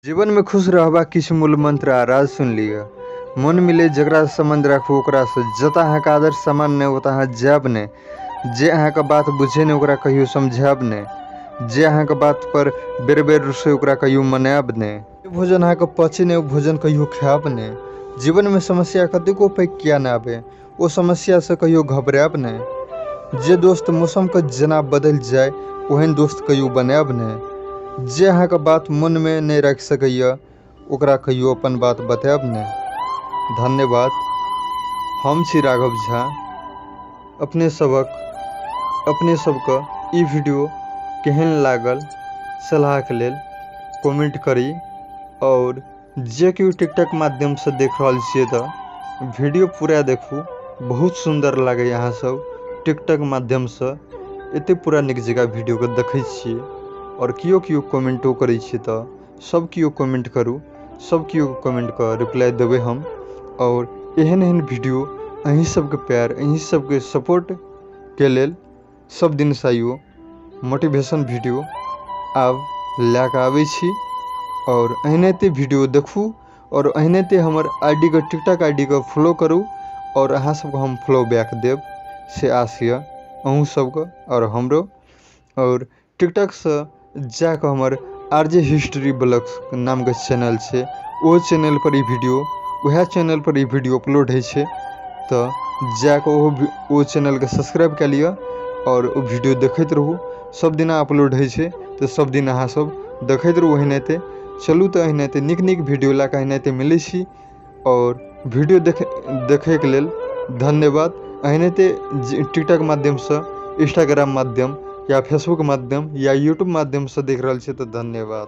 जीवन में खुश रहबा किछु मूल मंत्र आ राज सुन लिया। मन मिले जकरा से संबंध राखू ओकरा से, जतऽ अहाँके आदर सम्मान नहीं ओतऽ अहाँ जायब ने। जे अहाँके बात बुझे ने ओकरा कहियो समझायब ने। जे अहाँके बात पर बेर बेर रुसे ओकरा कहियो मनायब ने। जे भोजन अहाँके पचे ने ओ भोजन कहियो खायब ने। जीवन में समस्या कतेको पैघ किया ना आबे ओ समस्या से कहियो घबरायब ने। जे दोस्त मौसम के जना बदल जाए ओहन दोस्त कहियो बनायब ने। जे अहाँके बात मन में नहीं रख सकैया ओकरा कहियो अपन बात बतायब ने। धन्यवाद। हम छी राघव झा। अपने सबके ई वीडियो केहन लागल सलाह के लेल कमेंट करी। और जे केओ टिकटॉक माध्यम से देख रहल छियै तऽ वीडियो पूरा देखू। बहुत सुंदर लगे यहाँ सब टिकटॉक माध्यम से एते पूरा निक जगह वीडियो के देखे छियै। और कियो कमेंटो करे छियै तऽ सब कियो कमेंट करू। सब कियो कमेंट का रिप्लाई देवे हम। और एहन वीडियो अहीं सबके प्यार अहीं सबके सपोर्ट के लेल सब दिन से आइयो मोटिवेशन वीडियो आब लैके आबै छी। और एहनते वीडियो देखू और एहनते हमर आईडी के टिकटॉक आईडी के फॉलो करू। और अहाँ सबके हम फॉलो बैक देव से आस ये अहूँ सबके और हमरो। और टिकटॉक से जाके हमर आरजे हिस्ट्री ब्लॉग्स नाम के चैनल छै ओ चैनल पर ई वीडियो वह चैनल पर ई वीडियो अपलोड है छै। तो जाके ओ चैनल के सब्सक्राइब कर लिया और वो वीडियो देखते रहू। सब दिन अपलोड है छै तो सब दिन अहाँ सब देखते रहू। एहनते चलू तो एहनते निक वीडियो ला के एहनते मिले छी। और वीडियो देखे के लेल धन्यवाद। एहनते टिकटॉक माध्यम से इंस्टाग्राम माध्यम या फेसबुक माध्यम या यूट्यूब माध्यम से देख रहा छे तो धन्यवाद।